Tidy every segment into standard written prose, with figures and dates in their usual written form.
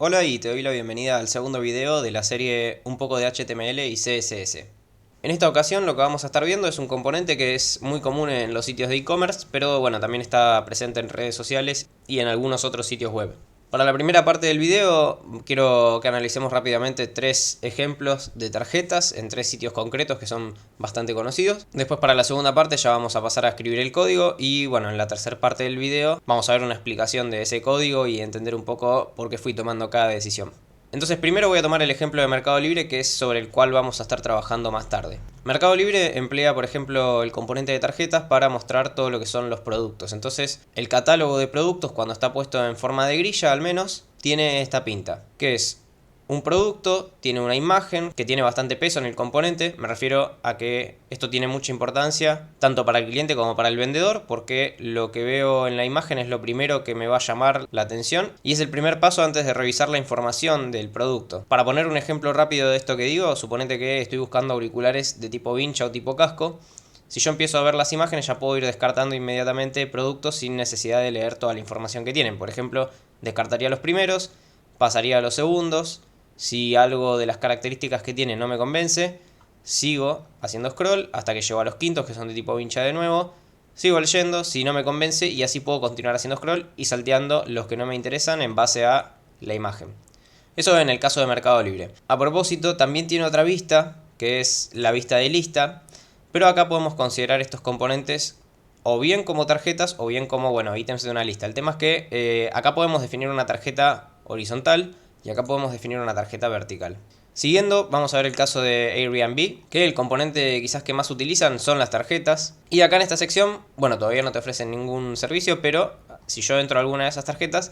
Hola y te doy la bienvenida al segundo video de la serie Un poco de HTML y CSS. En esta ocasión lo que vamos a estar viendo es un componente que es muy común en los sitios de e-commerce, pero bueno, también está presente en redes sociales y en algunos otros sitios web. Para la primera parte del video quiero que analicemos rápidamente tres ejemplos de tarjetas en tres sitios concretos que son bastante conocidos. Después para la segunda parte ya vamos a pasar a escribir el código y bueno, en la tercera parte del video vamos a ver una explicación de ese código y entender un poco por qué fui tomando cada decisión. Entonces primero voy a tomar el ejemplo de Mercado Libre, que es sobre el cual vamos a estar trabajando más tarde. Mercado Libre emplea, por ejemplo, el componente de tarjetas para mostrar todo lo que son los productos. Entonces el catálogo de productos, cuando está puesto en forma de grilla al menos, tiene esta pinta, que es un producto, tiene una imagen que tiene bastante peso en el componente. Me refiero a que esto tiene mucha importancia tanto para el cliente como para el vendedor, porque lo que veo en la imagen es lo primero que me va a llamar la atención y es el primer paso antes de revisar la información del producto. Para poner un ejemplo rápido de esto que digo, suponete que estoy buscando auriculares de tipo vincha o tipo casco. Si yo empiezo a ver las imágenes ya puedo ir descartando inmediatamente productos sin necesidad de leer toda la información que tienen. Por ejemplo, descartaría los primeros, pasaría a los segundos. Si algo de las características que tiene no me convence, sigo haciendo scroll hasta que llego a los quintos, que son de tipo vincha de nuevo. Sigo leyendo si no me convence y así puedo continuar haciendo scroll y salteando los que no me interesan en base a la imagen. Eso en el caso de Mercado Libre. A propósito, también tiene otra vista, que es la vista de lista, pero acá podemos considerar estos componentes o bien como tarjetas o bien como, bueno, ítems de una lista. El tema es que acá podemos definir una tarjeta horizontal y acá podemos definir una tarjeta vertical. Siguiendo, vamos a ver el caso de Airbnb, que el componente quizás que más utilizan son las tarjetas. Y acá en esta sección, bueno, todavía no te ofrecen ningún servicio, pero si yo entro a alguna de esas tarjetas,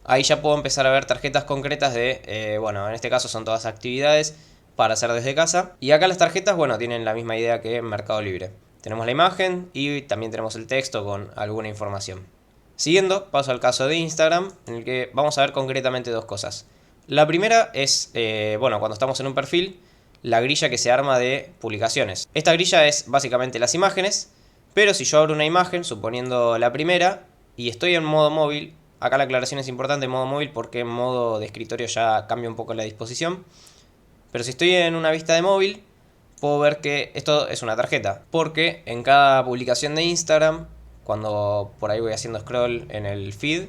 ahí ya puedo empezar a ver tarjetas concretas de, bueno, en este caso son todas actividades para hacer desde casa. Y acá las tarjetas, bueno, tienen la misma idea que Mercado Libre. Tenemos la imagen y también tenemos el texto con alguna información. Siguiendo, paso al caso de Instagram, en el que vamos a ver concretamente dos cosas. La primera es, bueno, cuando estamos en un perfil, la grilla que se arma de publicaciones. Esta grilla es básicamente las imágenes, pero si yo abro una imagen, suponiendo la primera, y estoy en modo móvil, acá la aclaración es importante, en modo móvil, porque en modo de escritorio ya cambia un poco la disposición. Pero si estoy en una vista de móvil, puedo ver que esto es una tarjeta, porque en cada publicación de Instagram, cuando por ahí voy haciendo scroll en el feed,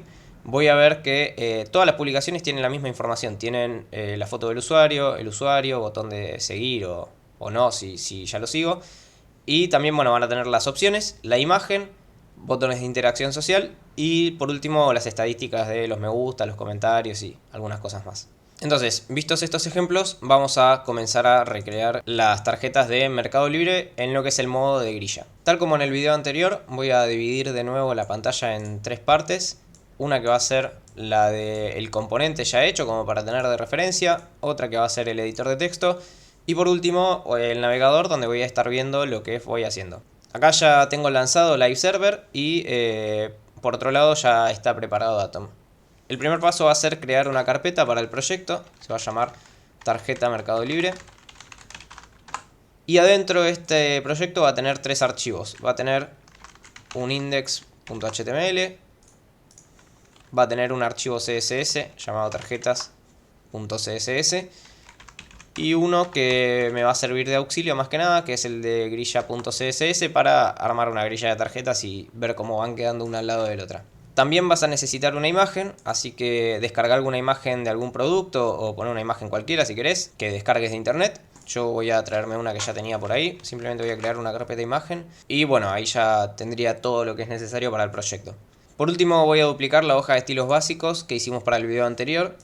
voy a ver que todas las publicaciones tienen la misma información. Tienen la foto del usuario, el usuario, botón de seguir o no, si ya lo sigo. Y también, bueno, van a tener las opciones, la imagen, botones de interacción social y por último las estadísticas de los me gusta, los comentarios y algunas cosas más. Entonces, vistos estos ejemplos, vamos a comenzar a recrear las tarjetas de Mercado Libre en lo que es el modo de grilla. Tal como en el video anterior, voy a dividir de nuevo la pantalla en tres partes. Una que va a ser la del componente ya hecho, como para tener de referencia. Otra que va a ser el editor de texto. Y por último, el navegador, donde voy a estar viendo lo que voy haciendo. Acá ya tengo lanzado Live Server y por otro lado ya está preparado Atom. El primer paso va a ser crear una carpeta para el proyecto. Se va a llamar tarjeta Mercado Libre. Y adentro de este proyecto va a tener tres archivos. Va a tener un index.html. Va a tener un archivo CSS llamado tarjetas.css. Y uno que me va a servir de auxilio más que nada, que es el de grilla.css para armar una grilla de tarjetas y ver cómo van quedando una al lado de la otra. También vas a necesitar una imagen, así que descarga alguna imagen de algún producto o poner una imagen cualquiera si querés, que descargues de internet. Yo voy a traerme una que ya tenía por ahí, simplemente voy a crear una carpeta de imagen y bueno, ahí ya tendría todo lo que es necesario para el proyecto. Por último voy a duplicar la hoja de estilos básicos que hicimos para el video anterior.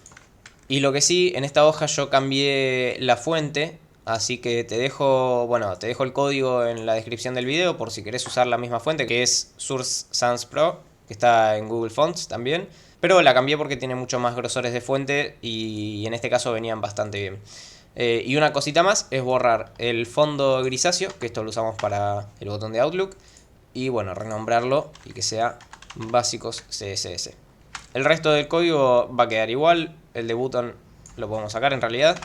Y lo que sí, en esta hoja yo cambié la fuente, así que te dejo el código en la descripción del video por si querés usar la misma fuente, que es Source Sans Pro, que está en Google Fonts también. Pero la cambié porque tiene mucho más grosores de fuente y en este caso venían bastante bien. Y una cosita más es borrar el fondo grisáceo, que esto lo usamos para el botón de Outlook. Y bueno, renombrarlo y que sea básicos CSS. El resto del código va a quedar igual, el de button lo podemos sacar en realidad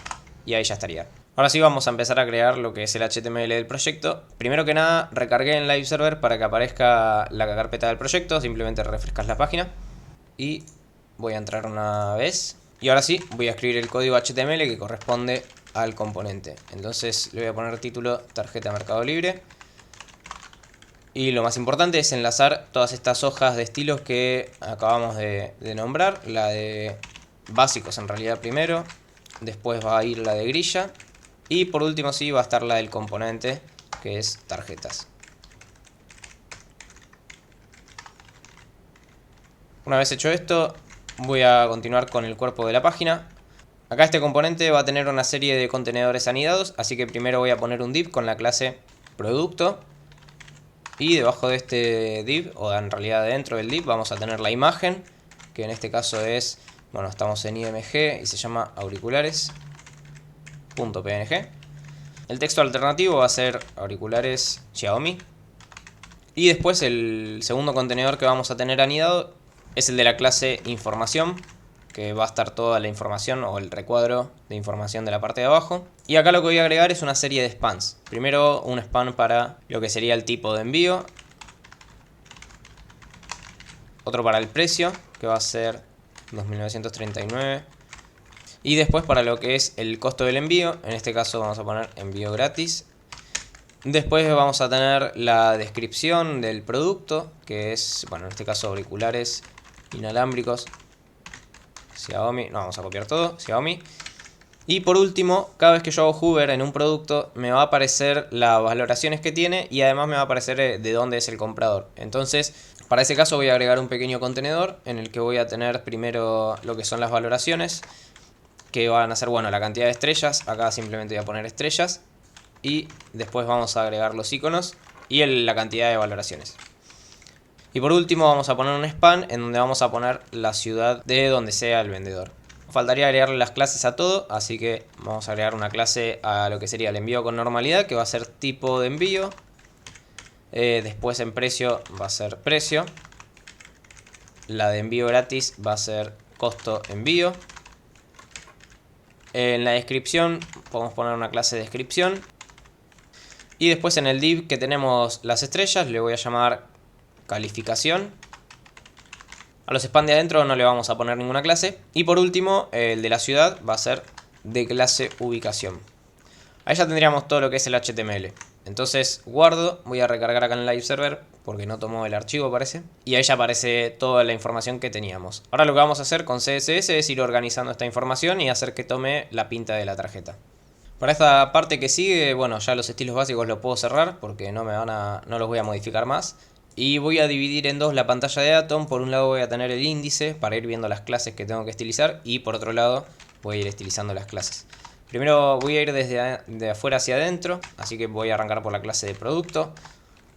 y ahí ya estaría. Ahora sí vamos a empezar a crear lo que es el HTML del proyecto. Primero que nada recargué en Live Server para que aparezca la carpeta del proyecto, simplemente refrescas la página. Y voy a entrar una vez Y ahora sí, voy a escribir el código HTML que corresponde al componente. Entonces le voy a poner título tarjeta Mercado Libre. Y lo más importante es enlazar todas estas hojas de estilos que acabamos de nombrar. La de básicos en realidad primero. Después va a ir la de grilla. Y por último sí va a estar la del componente, que es tarjetas. Una vez hecho esto, voy a continuar con el cuerpo de la página. Acá este componente va a tener una serie de contenedores anidados, así que primero voy a poner un div con la clase producto. Y debajo de este div, o en realidad dentro del div, vamos a tener la imagen, que en este caso es, bueno, estamos en IMG y se llama auriculares.png. El texto alternativo va a ser auriculares Xiaomi. Y después el segundo contenedor que vamos a tener anidado es el de la clase información, que va a estar toda la información o el recuadro de información de la parte de abajo. Y acá lo que voy a agregar es una serie de spans. Primero un span para lo que sería el tipo de envío. Otro para el precio, que va a ser 2.939. Y después para lo que es el costo del envío. En este caso vamos a poner envío gratis. Después vamos a tener la descripción del producto, que es, bueno, en este caso auriculares inalámbricos Xiaomi. No, vamos a copiar todo, Xiaomi. Y por último, cada vez que yo hago hover en un producto, me va a aparecer las valoraciones que tiene y además me va a aparecer de dónde es el comprador. Entonces, para ese caso voy a agregar un pequeño contenedor en el que voy a tener primero lo que son las valoraciones, que van a ser, bueno, la cantidad de estrellas. Acá simplemente voy a poner estrellas. Y después vamos a agregar los iconos y la cantidad de valoraciones. Y por último vamos a poner un span en donde vamos a poner la ciudad de donde sea el vendedor. Faltaría agregarle las clases a todo, así que vamos a agregar una clase a lo que sería el envío con normalidad, que va a ser tipo de envío. Después en precio va a ser precio. La de envío gratis va a ser costo envío. En la descripción podemos poner una clase de descripción. Y después en el div que tenemos las estrellas le voy a llamar calificación. A los spans de adentro no le vamos a poner ninguna clase. Y por último, el de la ciudad va a ser de clase ubicación. Ahí ya tendríamos todo lo que es el HTML. Entonces guardo, voy a recargar acá en el live server porque no tomó el archivo parece. Y ahí ya aparece toda la información que teníamos. Ahora lo que vamos a hacer con CSS es ir organizando esta información y hacer que tome la pinta de la tarjeta. Para esta parte que sigue, bueno, ya los estilos básicos los puedo cerrar porque no los voy a modificar más. Y voy a dividir en dos la pantalla de Atom. Por un lado voy a tener el índice para ir viendo las clases que tengo que estilizar. Y por otro lado voy a ir estilizando las clases. Primero voy a ir de afuera hacia adentro. Así que voy a arrancar por la clase de producto.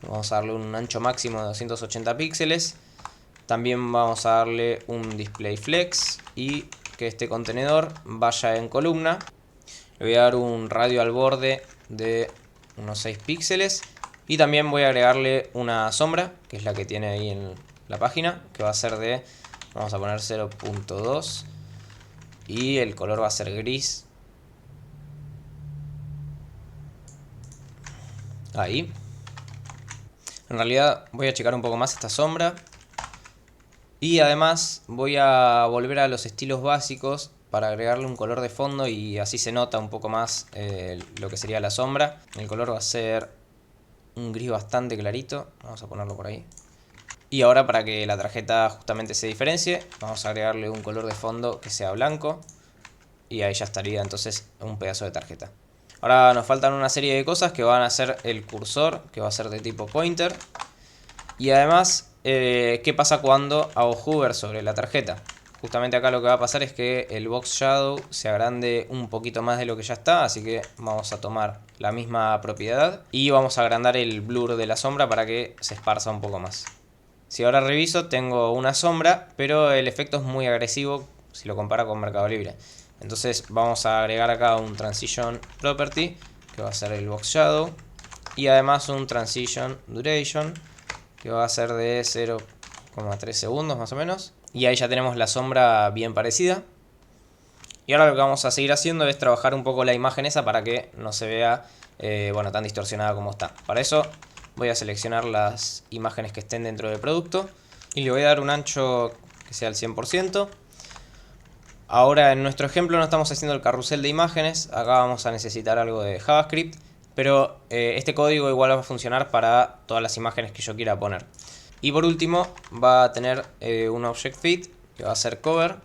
Vamos a darle un ancho máximo de 280 píxeles. También vamos a darle un display flex. Y que este contenedor vaya en columna. Le voy a dar un radio al borde de unos 6 píxeles. Y también voy a agregarle una sombra, que es la que tiene ahí en la página, que va a ser de, vamos a poner 0.2. Y el color va a ser gris. Ahí. En realidad voy a checar un poco más esta sombra. Y además voy a volver a los estilos básicos para agregarle un color de fondo y así se nota un poco más lo que sería la sombra. El color va a ser un gris bastante clarito. Vamos a ponerlo por ahí. Y ahora para que la tarjeta justamente se diferencie, vamos a agregarle un color de fondo que sea blanco. Y ahí ya estaría entonces un pedazo de tarjeta. Ahora nos faltan una serie de cosas que van a ser el cursor, que va a ser de tipo pointer. Y además, ¿qué pasa cuando hago hover sobre la tarjeta? Justamente acá lo que va a pasar es que el box shadow se agrande un poquito más de lo que ya está. Así que vamos a tomar la misma propiedad y vamos a agrandar el blur de la sombra para que se esparza un poco más. Si ahora reviso, tengo una sombra, pero el efecto es muy agresivo si lo compara con Mercado Libre. Entonces vamos a agregar acá un transition property, que va a ser el box shadow. Y además un transition duration, que va a ser de 0,3 segundos más o menos. Y ahí ya tenemos la sombra bien parecida. Y ahora lo que vamos a seguir haciendo es trabajar un poco la imagen esa para que no se vea bueno, tan distorsionada como está. Para eso voy a seleccionar las imágenes que estén dentro del producto. Y le voy a dar un ancho que sea el 100%. Ahora en nuestro ejemplo no estamos haciendo el carrusel de imágenes, acá vamos a necesitar algo de JavaScript, pero este código igual va a funcionar para todas las imágenes que yo quiera poner. Y por último va a tener un object feed que va a ser cover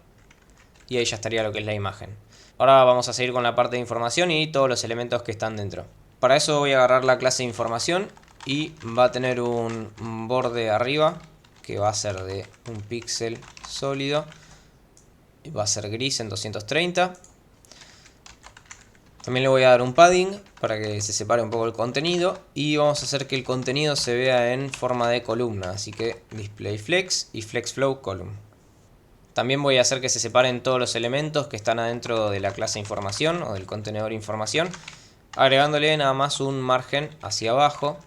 y ahí ya estaría lo que es la imagen. Ahora vamos a seguir con la parte de información y todos los elementos que están dentro. Para eso voy a agarrar la clase de información y va a tener un borde arriba que va a ser de un píxel sólido y va a ser gris en 230. También le voy a dar un padding para que se separe un poco el contenido y vamos a hacer que el contenido se vea en forma de columna, así que display flex y flex flow column. También voy a hacer que se separen todos los elementos que están adentro de la clase información o del contenedor información, agregándole nada más un margen hacia abajo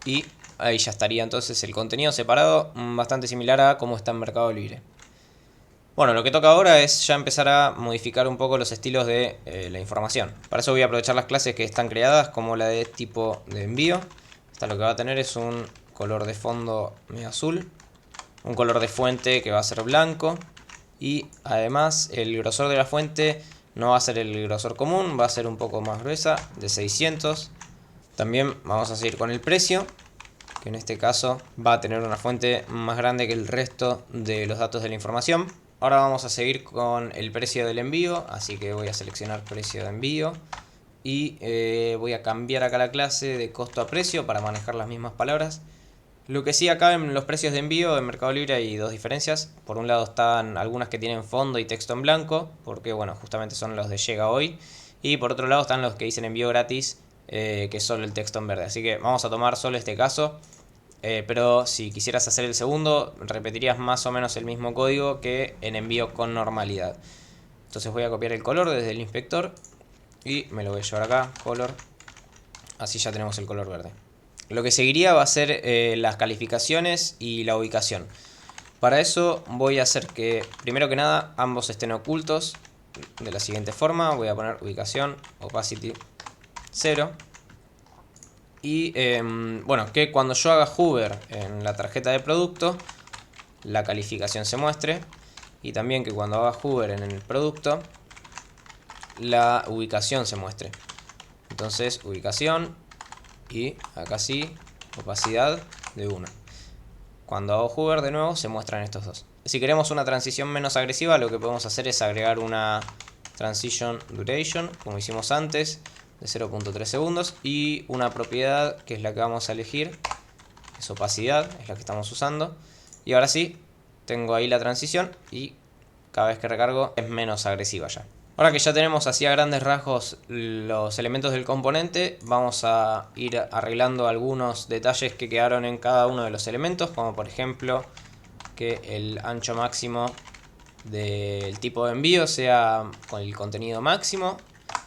y ahí ya estaría entonces el contenido separado, bastante similar a como está en Mercado Libre. Bueno, lo que toca ahora es ya empezar a modificar un poco los estilos de la información. Para eso voy a aprovechar las clases que están creadas, como la de tipo de envío. Esta lo que va a tener es un color de fondo medio azul, un color de fuente que va a ser blanco y además el grosor de la fuente no va a ser el grosor común, va a ser un poco más gruesa, de 600. También vamos a seguir con el precio, que en este caso va a tener una fuente más grande que el resto de los datos de la información. Ahora vamos a seguir con el precio del envío, así que voy a seleccionar precio de envío y voy a cambiar acá la clase de costo a precio para manejar las mismas palabras. Lo que sí, acá en los precios de envío en Mercado Libre hay dos diferencias. Por un lado están algunas que tienen fondo y texto en blanco, porque bueno, justamente son los de llega hoy. Y por otro lado están los que dicen envío gratis, que es solo el texto en verde. Así que vamos a tomar solo este caso. Pero si quisieras hacer el segundo, repetirías más o menos el mismo código que en envío con normalidad. Entonces voy a copiar el color desde el inspector y me lo voy a llevar acá, color. Así ya tenemos el color verde. Lo que seguiría va a ser las calificaciones y la ubicación. Para eso voy a hacer que, primero que nada, ambos estén ocultos. De la siguiente forma, voy a poner ubicación, opacity 0. Y bueno, que cuando yo haga hover en la tarjeta de producto, la calificación se muestre. Y también que cuando haga hover en el producto, la ubicación se muestre. Entonces, ubicación y acá sí, opacidad de 1. Cuando hago hover de nuevo, se muestran estos dos. Si queremos una transición menos agresiva, lo que podemos hacer es agregar una transition duration, como hicimos antes, de 0.3 segundos y una propiedad que es la que vamos a elegir, es opacidad, es la que estamos usando. Y ahora sí, tengo ahí la transición y cada vez que recargo es menos agresiva ya. Ahora que ya tenemos así a grandes rasgos los elementos del componente, vamos a ir arreglando algunos detalles que quedaron en cada uno de los elementos, como por ejemplo que el ancho máximo del tipo de envío sea con el contenido máximo.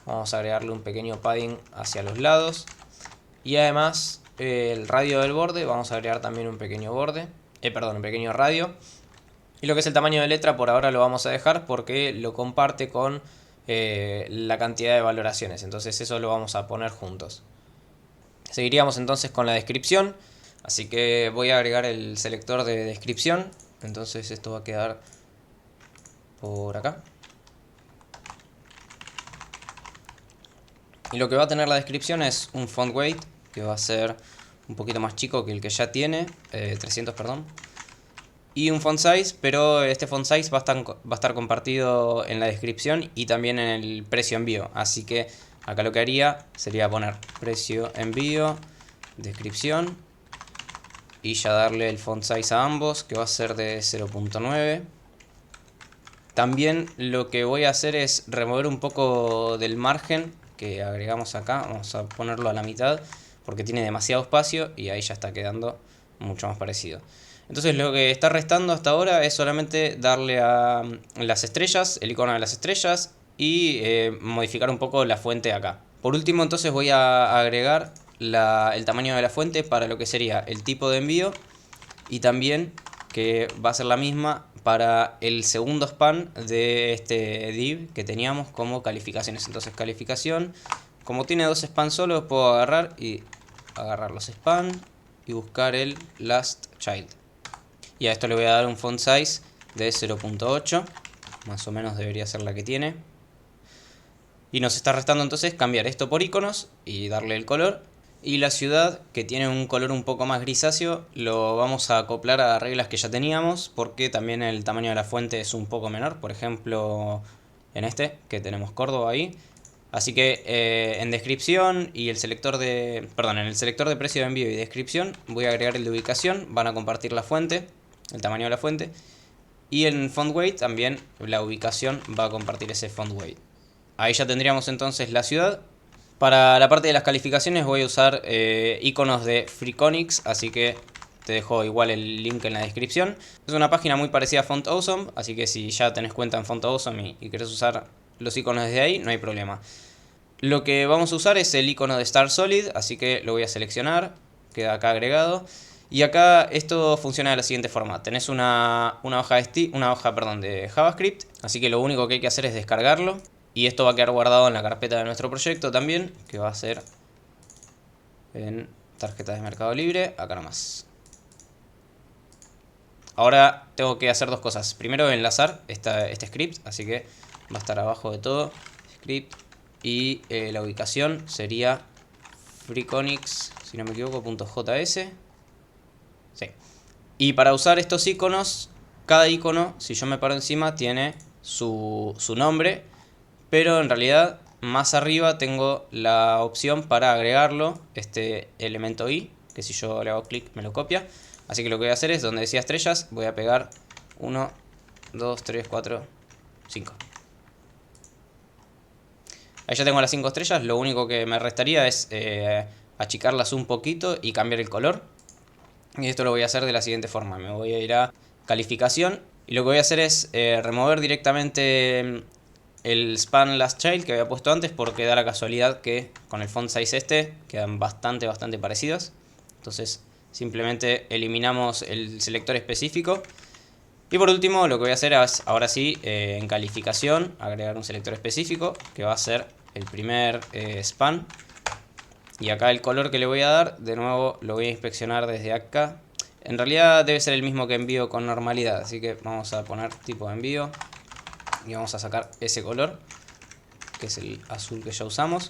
Vamos a agregarle un pequeño padding hacia los lados. Y además el radio del borde, vamos a agregar también un pequeño borde. Un pequeño radio. Y lo que es el tamaño de letra por ahora lo vamos a dejar porque lo comparte con la cantidad de valoraciones. Entonces eso lo vamos a poner juntos. Seguiríamos entonces con la descripción. Así que voy a agregar el selector de descripción. Entonces esto va a quedar por acá. Y lo que va a tener la descripción es un font weight, que va a ser un poquito más chico que el que ya tiene, 300, perdón. Y un font size, pero este font size va a estar compartido en la descripción y también en el precio envío. Así que acá lo que haría sería poner precio envío, descripción, y ya darle el font size a ambos, que va a ser de 0.9. También lo que voy a hacer es remover un poco del margen que agregamos acá. Vamos a ponerlo a la mitad porque tiene demasiado espacio y ahí ya está quedando mucho más parecido. Entonces lo que está restando hasta ahora es solamente darle a las estrellas, el icono de las estrellas y modificar un poco la fuente acá. Por último entonces voy a agregar el tamaño de la fuente para lo que sería el tipo de envío y también que va a ser la misma para el segundo span de este div que teníamos como calificaciones. Entonces calificación, como tiene dos spans solo, puedo agarrar los span y buscar el last child. Y a esto le voy a dar un font size de 0.8. más o menos debería ser la que tiene. Y nos está restando entonces cambiar esto por iconos y darle el color. Y la ciudad, que tiene un color un poco más grisáceo, lo vamos a acoplar a reglas que ya teníamos, porque también el tamaño de la fuente es un poco menor. Por ejemplo, en este, que tenemos Córdoba ahí. Así que en descripción y el selector de... Perdón, en el selector de precio de envío y descripción voy a agregar el de ubicación. Van a compartir la fuente, el tamaño de la fuente. Y en font weight también la ubicación va a compartir ese font weight. Ahí ya tendríamos entonces la ciudad. Para la parte de las calificaciones voy a usar iconos de Freakonix, así que te dejo igual el link en la descripción. Es una página muy parecida a Font Awesome, así que si ya tenés cuenta en Font Awesome y querés usar los iconos desde ahí, no hay problema. Lo que vamos a usar es el icono de Star Solid, así que lo voy a seleccionar, queda acá agregado. Y acá esto funciona de la siguiente forma. Tenés una hoja de JavaScript, así que lo único que hay que hacer es descargarlo. Y esto va a quedar guardado en la carpeta de nuestro proyecto también, que va a ser en tarjetas de Mercado Libre, acá nomás. Ahora tengo que hacer dos cosas. Primero enlazar este script, así que va a estar abajo de todo. Script y la ubicación sería freakonix, si no me equivoco, .js. Sí. Y para usar estos iconos, cada icono, si yo me paro encima, tiene su nombre. Pero en realidad más arriba tengo la opción para agregarlo, este elemento i, que si yo le hago clic me lo copia. Así que lo que voy a hacer es, donde decía estrellas, voy a pegar 1, 2, 3, 4, 5. Ahí ya tengo las 5 estrellas, lo único que me restaría es achicarlas un poquito y cambiar el color. Y esto lo voy a hacer de la siguiente forma, me voy a ir a calificación y lo que voy a hacer es remover directamente el span last child que había puesto antes, porque da la casualidad que con el font size este quedan bastante parecidos. Entonces simplemente eliminamos el selector específico. Y por último lo que voy a hacer es, ahora sí, en calificación, agregar un selector específico que va a ser el primer span. Y acá el color que le voy a dar, de nuevo lo voy a inspeccionar desde acá. En realidad debe ser el mismo que envío con normalidad, así que vamos a poner tipo de envío. Y vamos a sacar ese color, que es el azul que ya usamos.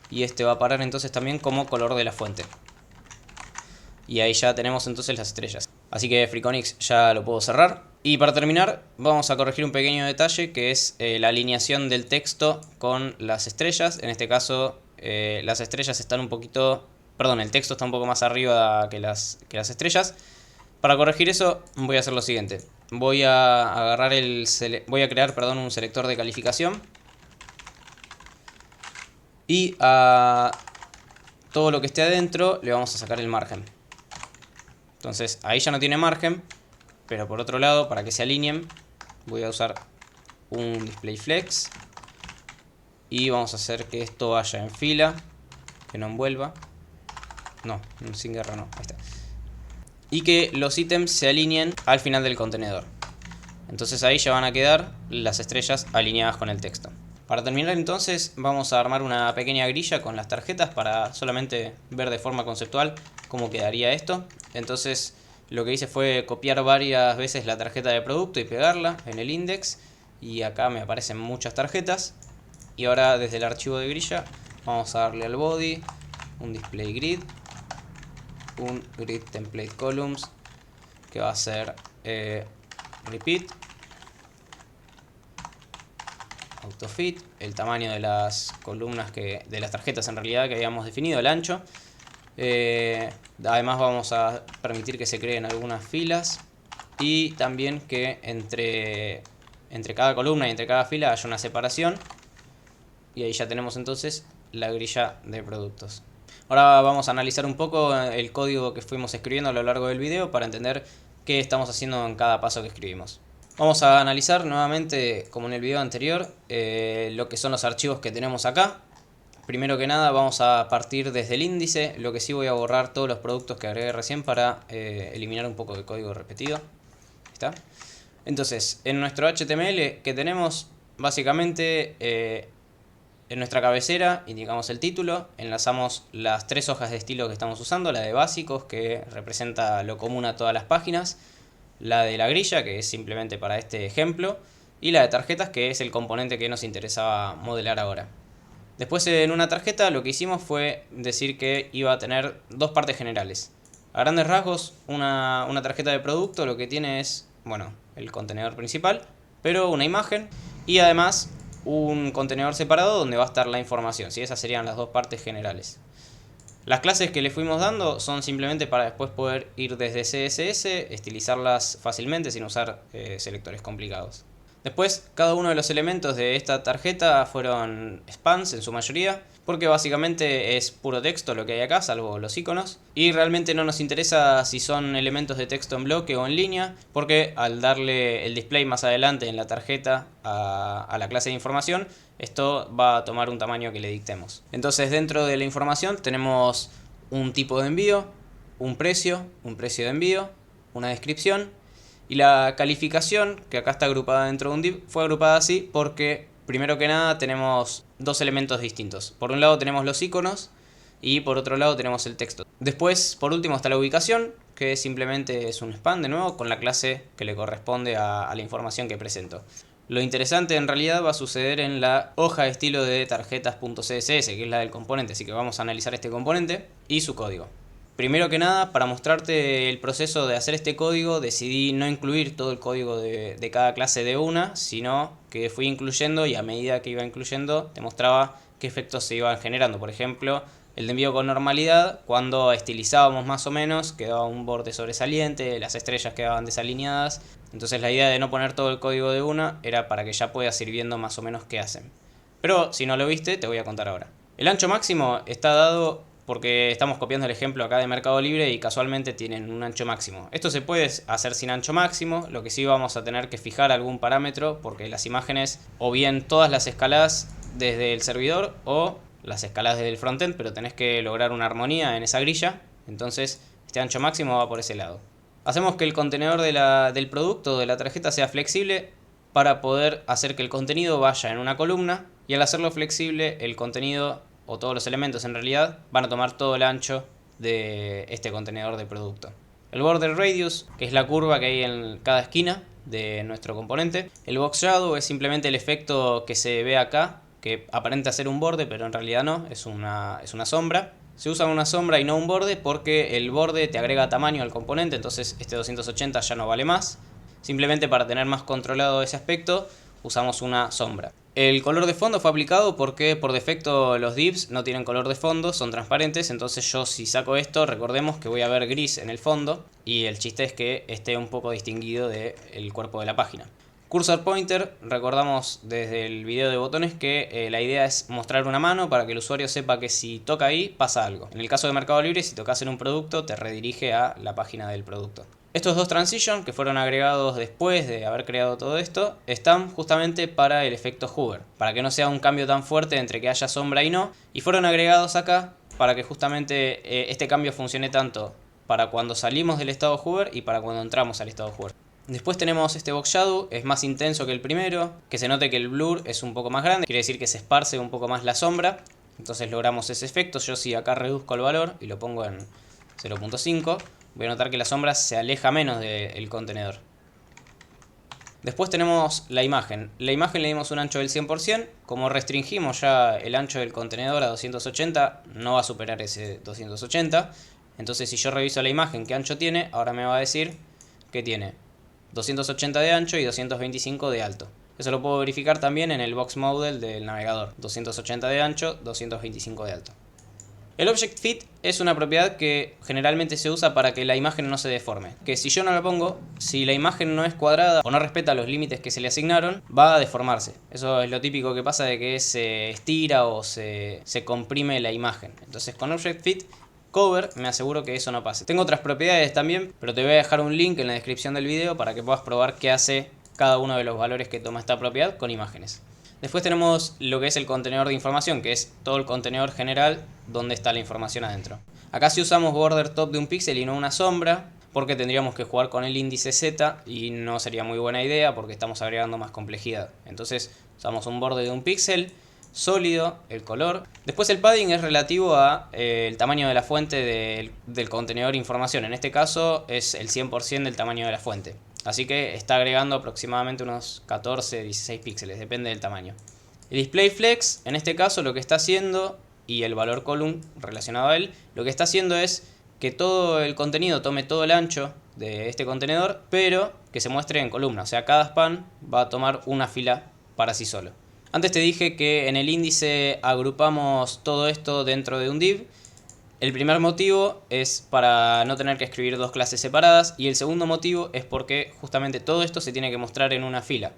Y este va a parar entonces también como color de la fuente. Y ahí ya tenemos entonces las estrellas. Así que Freakonix ya lo puedo cerrar. Y para terminar vamos a corregir un pequeño detalle, que es la alineación del texto con las estrellas. En este caso las estrellas están un poquito... Perdón, el texto está un poco más arriba que las estrellas. Para corregir eso voy a hacer lo siguiente. Voy a agarrar voy a crear, un selector de calificación. Y a todo lo que esté adentro le vamos a sacar el margen. Entonces ahí ya no tiene margen, pero por otro lado, para que se alineen, voy a usar un display flex. Y vamos a hacer que esto vaya en fila, que no envuelva. No, sin guerra no, ahí está. Y que los ítems se alineen al final del contenedor. Entonces ahí ya van a quedar las estrellas alineadas con el texto. Para terminar entonces vamos a armar una pequeña grilla con las tarjetas para solamente ver de forma conceptual cómo quedaría esto. Entonces lo que hice fue copiar varias veces la tarjeta de producto y pegarla en el index. Y acá me aparecen muchas tarjetas. Y ahora desde el archivo de grilla vamos a darle al body un display grid, un grid template columns que va a ser repeat, autofit, el tamaño de las columnas de las tarjetas en realidad que habíamos definido, el ancho. Además vamos a permitir que se creen algunas filas y también que entre cada columna y entre cada fila haya una separación. Y ahí ya tenemos entonces la grilla de productos. Ahora vamos a analizar un poco el código que fuimos escribiendo a lo largo del video para entender qué estamos haciendo en cada paso que escribimos. Vamos a analizar nuevamente, como en el video anterior, lo que son los archivos que tenemos acá. Primero que nada vamos a partir desde el índice. Lo que sí, voy a borrar todos los productos que agregué recién para eliminar un poco de código repetido. ¿Está? Entonces, en nuestro HTML que tenemos, básicamente en nuestra cabecera indicamos el título, enlazamos las 3 hojas de estilo que estamos usando, la de básicos, que representa lo común a todas las páginas, la de la grilla, que es simplemente para este ejemplo, y la de tarjetas, que es el componente que nos interesaba modelar ahora. Después en una tarjeta lo que hicimos fue decir que iba a tener dos partes generales. A grandes rasgos, una tarjeta de producto lo que tiene es, bueno, el contenedor principal, pero una imagen y además un contenedor separado donde va a estar la información. ¿Sí? Esas serían las dos partes generales. Las clases que le fuimos dando son simplemente para después poder ir desde CSS, estilizarlas fácilmente sin usar selectores complicados. Después, cada uno de los elementos de esta tarjeta fueron spans en su mayoría, porque básicamente es puro texto lo que hay acá, salvo los iconos. Y realmente no nos interesa si son elementos de texto en bloque o en línea, porque al darle el display más adelante en la tarjeta a la clase de información, esto va a tomar un tamaño que le dictemos. Entonces, dentro de la información tenemos un tipo de envío, un precio de envío, una descripción. Y la calificación, que acá está agrupada dentro de un div, fue agrupada así porque, primero que nada, tenemos dos elementos distintos. Por un lado tenemos los iconos y por otro lado tenemos el texto. Después, por último, está la ubicación, que simplemente es un span de nuevo con la clase que le corresponde a la información que presento. Lo interesante en realidad va a suceder en la hoja de estilo de tarjetas.css, que es la del componente, así que vamos a analizar este componente y su código. Primero que nada, para mostrarte el proceso de hacer este código, decidí no incluir todo el código de cada clase de una, sino que fui incluyendo y a medida que iba incluyendo te mostraba qué efectos se iban generando. Por ejemplo, el de envío con normalidad, cuando estilizábamos más o menos, quedaba un borde sobresaliente, las estrellas quedaban desalineadas. Entonces la idea de no poner todo el código de una era para que ya puedas ir viendo más o menos qué hacen. Pero si no lo viste, te voy a contar ahora. El ancho máximo está dado porque estamos copiando el ejemplo acá de Mercado Libre y casualmente tienen un ancho máximo. Esto se puede hacer sin ancho máximo, lo que sí vamos a tener que fijar algún parámetro porque las imágenes o bien todas las escalás desde el servidor o las escalás desde el frontend, pero tenés que lograr una armonía en esa grilla, entonces este ancho máximo va por ese lado. Hacemos que el contenedor del producto de la tarjeta sea flexible para poder hacer que el contenido vaya en una columna y al hacerlo flexible el contenido o todos los elementos en realidad van a tomar todo el ancho de este contenedor de producto. El border radius, que es la curva que hay en cada esquina de nuestro componente. El box shadow es simplemente el efecto que se ve acá, que aparenta ser un borde, pero en realidad no, es una sombra. Se usa una sombra y no un borde porque el borde te agrega tamaño al componente, entonces este 280 ya no vale más. Simplemente para tener más controlado ese aspecto, usamos una sombra. El color de fondo fue aplicado porque por defecto los divs no tienen color de fondo, son transparentes, entonces yo si saco esto, recordemos que voy a ver gris en el fondo y el chiste es que esté un poco distinguido del cuerpo de la página. Cursor pointer, recordamos desde el video de botones que la idea es mostrar una mano para que el usuario sepa que si toca ahí pasa algo. En el caso de Mercado Libre, si tocas en un producto te redirige a la página del producto. Estos dos transition que fueron agregados después de haber creado todo esto están justamente para el efecto hover, para que no sea un cambio tan fuerte entre que haya sombra y no, y fueron agregados acá para que justamente este cambio funcione tanto para cuando salimos del estado hover y para cuando entramos al estado hover. Después tenemos este box shadow, es más intenso que el primero, que se note que el blur es un poco más grande, quiere decir que se esparce un poco más la sombra, entonces logramos ese efecto. Yo si acá reduzco el valor y lo pongo en 0.5, voy a notar que la sombra se aleja menos del contenedor. Después tenemos la imagen. La imagen le dimos un ancho del 100%. Como restringimos ya el ancho del contenedor a 280, no va a superar ese 280. Entonces si yo reviso la imagen qué ancho tiene, ahora me va a decir que tiene 280 de ancho y 225 de alto. Eso lo puedo verificar también en el box model del navegador. 280 de ancho, 225 de alto. El Object Fit es una propiedad que generalmente se usa para que la imagen no se deforme. Que si yo no la pongo, si la imagen no es cuadrada o no respeta los límites que se le asignaron, va a deformarse. Eso es lo típico que pasa de que se estira o se comprime la imagen. Entonces con Object Fit Cover me aseguro que eso no pase. Tengo otras propiedades también, pero te voy a dejar un link en la descripción del video para que puedas probar qué hace cada uno de los valores que toma esta propiedad con imágenes. Después tenemos lo que es el contenedor de información, que es todo el contenedor general donde está la información adentro. Acá sí usamos border top de un píxel y no una sombra, porque tendríamos que jugar con el índice Z y no sería muy buena idea porque estamos agregando más complejidad. Entonces usamos un borde de un píxel, sólido, el color. Después el padding es relativo a el tamaño de la fuente del contenedor de información. En este caso es el 100% del tamaño de la fuente. Así que está agregando aproximadamente unos 14, 16 píxeles, depende del tamaño. El display flex, en este caso, lo que está haciendo, y el valor column relacionado a él, lo que está haciendo es que todo el contenido tome todo el ancho de este contenedor, pero que se muestre en columna. O sea, cada span va a tomar una fila para sí solo. Antes te dije que en el índice agrupamos todo esto dentro de un div. El primer motivo es para no tener que escribir dos clases separadas, y el segundo motivo es porque justamente todo esto se tiene que mostrar en una fila.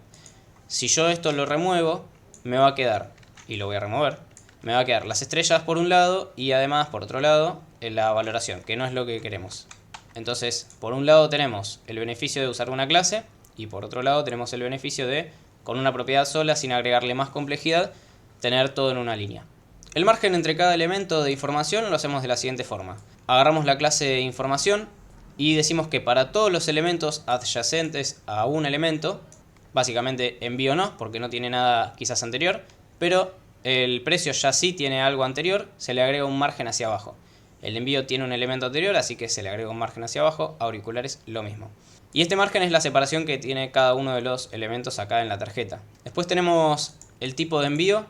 Si yo esto lo remuevo, me va a quedar, y lo voy a remover, me va a quedar las estrellas por un lado y además por otro lado la valoración, que no es lo que queremos. Entonces, por un lado tenemos el beneficio de usar una clase y por otro lado tenemos el beneficio de, con una propiedad sola, sin agregarle más complejidad, tener todo en una línea. El margen entre cada elemento de información lo hacemos de la siguiente forma. Agarramos la clase de información y decimos que para todos los elementos adyacentes a un elemento, básicamente envío no, porque no tiene nada quizás anterior, pero el precio ya sí tiene algo anterior, se le agrega un margen hacia abajo. El envío tiene un elemento anterior, así que se le agrega un margen hacia abajo. Auriculares, lo mismo. Y este margen es la separación que tiene cada uno de los elementos acá en la tarjeta. Después tenemos el tipo de envío,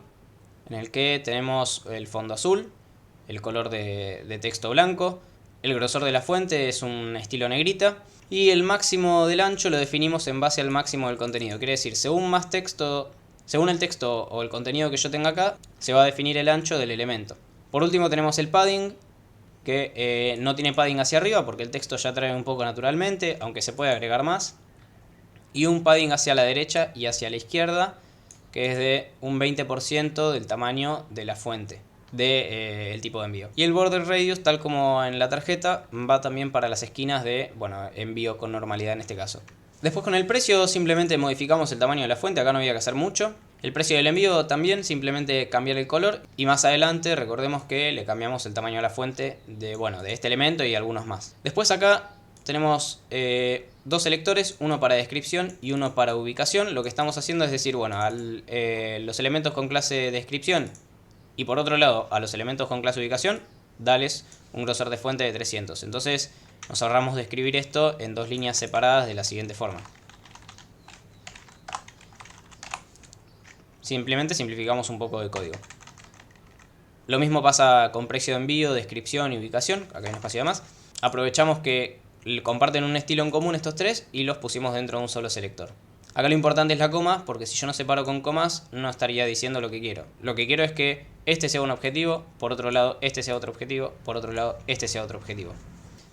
en el que tenemos el fondo azul, el color de texto blanco, el grosor de la fuente es un estilo negrita, y el máximo del ancho lo definimos en base al máximo del contenido. Quiere decir, según el texto o el contenido que yo tenga acá, se va a definir el ancho del elemento. Por último tenemos el padding, que no tiene padding hacia arriba porque el texto ya trae un poco naturalmente, aunque se puede agregar más. Y un padding hacia la derecha y hacia la izquierda, que es de un 20% del tamaño de la fuente del tipo de envío. Y el border radius, tal como en la tarjeta, va también para las esquinas de, bueno, envío con normalidad en este caso. Después con el precio simplemente modificamos el tamaño de la fuente, acá no había que hacer mucho. El precio del envío también, simplemente cambiar el color. Y más adelante recordemos que le cambiamos el tamaño de la fuente de, bueno, de este elemento y algunos más. Después acá tenemos dos selectores, uno para descripción y uno para ubicación. Lo que estamos haciendo es decir, bueno, los elementos con clase descripción y por otro lado a los elementos con clase ubicación, dales un grosor de fuente de 300. Entonces nos ahorramos de escribir esto en dos líneas separadas de la siguiente forma. Simplemente simplificamos un poco de código. Lo mismo pasa con precio de envío, descripción y ubicación. Acá hay un espacio de más. Aprovechamos que comparten un estilo en común estos tres y los pusimos dentro de un solo selector. Acá lo importante es la coma, porque si yo no separo con comas no estaría diciendo lo que quiero. Lo que quiero es que este sea un objetivo, por otro lado este sea otro objetivo, por otro lado este sea otro objetivo.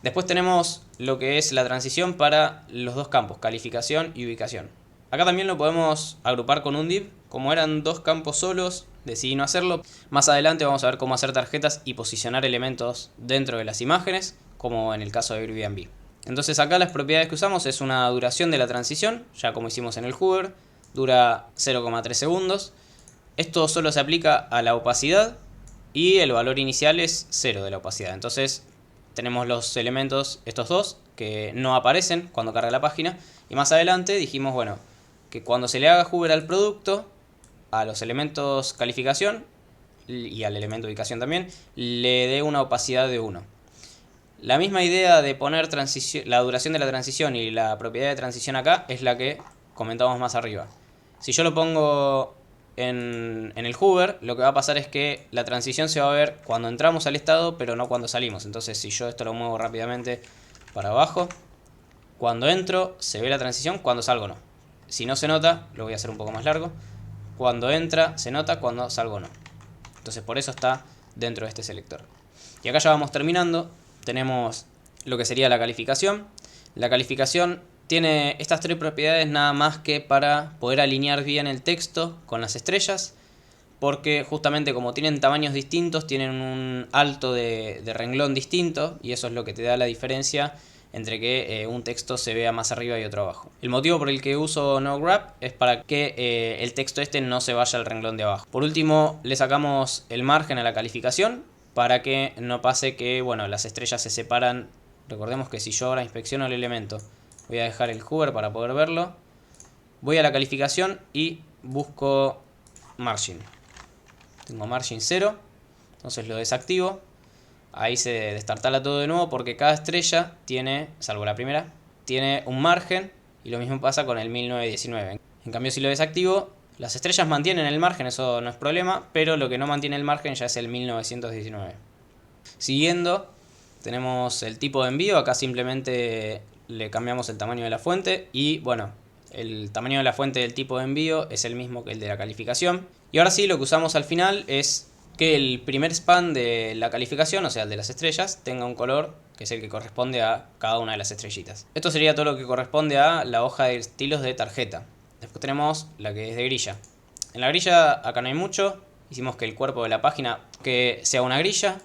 Después tenemos lo que es la transición para los dos campos, calificación y ubicación. Acá también lo podemos agrupar con un div. Como eran dos campos solos, decidí no hacerlo. Más adelante vamos a ver cómo hacer tarjetas y posicionar elementos dentro de las imágenes, como en el caso de Airbnb. Entonces acá las propiedades que usamos es una duración de la transición, ya como hicimos en el hover, dura 0,3 segundos. Esto solo se aplica a la opacidad y el valor inicial es 0 de la opacidad. Entonces tenemos los elementos, estos dos, que no aparecen cuando carga la página. Y más adelante dijimos, bueno, que cuando se le haga hover al producto, a los elementos calificación y al elemento ubicación también, le dé una opacidad de 1. La misma idea de poner la duración de la transición y la propiedad de transición acá es la que comentamos más arriba. Si yo lo pongo en el hover, lo que va a pasar es que la transición se va a ver cuando entramos al estado, pero no cuando salimos. Entonces si yo esto lo muevo rápidamente para abajo, cuando entro se ve la transición, cuando salgo no. Si no se nota, lo voy a hacer un poco más largo. Cuando entra se nota, cuando salgo no. Entonces por eso está dentro de este selector. Y acá ya vamos terminando. Tenemos lo que sería la calificación. La calificación tiene estas tres propiedades nada más que para poder alinear bien el texto con las estrellas, porque justamente como tienen tamaños distintos, tienen un alto de renglón distinto, y eso es lo que te da la diferencia entre que un texto se vea más arriba y otro abajo. El motivo por el que uso NoWrap es para que el texto este no se vaya al renglón de abajo. Por último, le sacamos el margen a la calificación para que no pase que, bueno, las estrellas se separan. Recordemos que si yo ahora inspecciono el elemento, voy a dejar el hover para poder verlo. Voy a la calificación y busco margin. Tengo margin 0, entonces lo desactivo. Ahí se destartala todo de nuevo porque cada estrella tiene, salvo la primera, tiene un margen y lo mismo pasa con el 1919. En cambio, si lo desactivo, las estrellas mantienen el margen, eso no es problema, pero lo que no mantiene el margen ya es el 1919. Siguiendo, tenemos el tipo de envío, acá simplemente le cambiamos el tamaño de la fuente y bueno, el tamaño de la fuente del tipo de envío es el mismo que el de la calificación. Y ahora sí, lo que usamos al final es que el primer span de la calificación, o sea el de las estrellas, tenga un color que es el que corresponde a cada una de las estrellitas. Esto sería todo lo que corresponde a la hoja de estilos de tarjeta. Después tenemos la que es de grilla. En la grilla acá no hay mucho, hicimos que el cuerpo de la página que sea una grilla,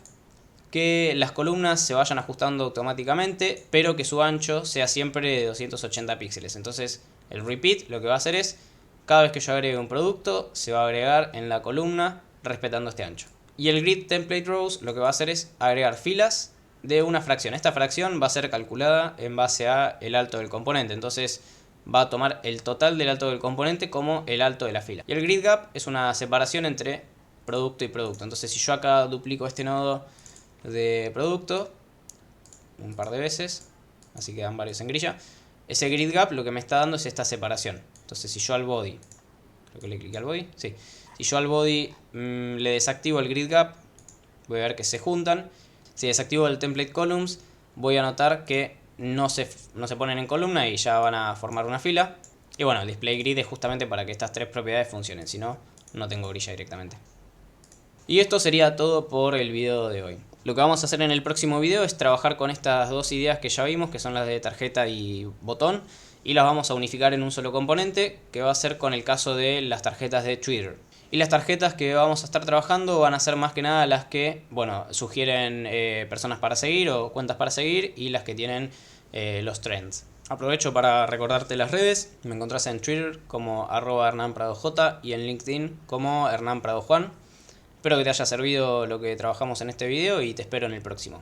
que las columnas se vayan ajustando automáticamente, pero que su ancho sea siempre de 280 píxeles. Entonces el repeat lo que va a hacer es, cada vez que yo agregue un producto, se va a agregar en la columna respetando este ancho. Y el grid template rows lo que va a hacer es agregar filas de una fracción. Esta fracción va a ser calculada en base a el alto del componente. Entonces va a tomar el total del alto del componente como el alto de la fila. Y el grid gap es una separación entre producto y producto. Entonces si yo acá duplico este nodo de producto un par de veces, así quedan varios en grilla, ese grid gap lo que me está dando es esta separación. Entonces si yo al body, creo que le cliqué al body, sí, si yo al body le desactivo el grid gap, voy a ver que se juntan. Si desactivo el template columns, voy a notar que no se ponen en columna y ya van a formar una fila. Y bueno, el display grid es justamente para que estas tres propiedades funcionen, si no, no tengo grilla directamente. Y esto sería todo por el video de hoy. Lo que vamos a hacer en el próximo video es trabajar con estas dos ideas que ya vimos, que son las de tarjeta y botón, y las vamos a unificar en un solo componente, que va a ser con el caso de las tarjetas de Twitter. Y las tarjetas que vamos a estar trabajando van a ser más que nada las que, bueno, sugieren personas para seguir o cuentas para seguir, y las que tienen los trends. Aprovecho para recordarte las redes. Me encontrás en Twitter como @HernánPradoJ y en LinkedIn como Hernán Prado Juan. Espero que te haya servido lo que trabajamos en este video y te espero en el próximo.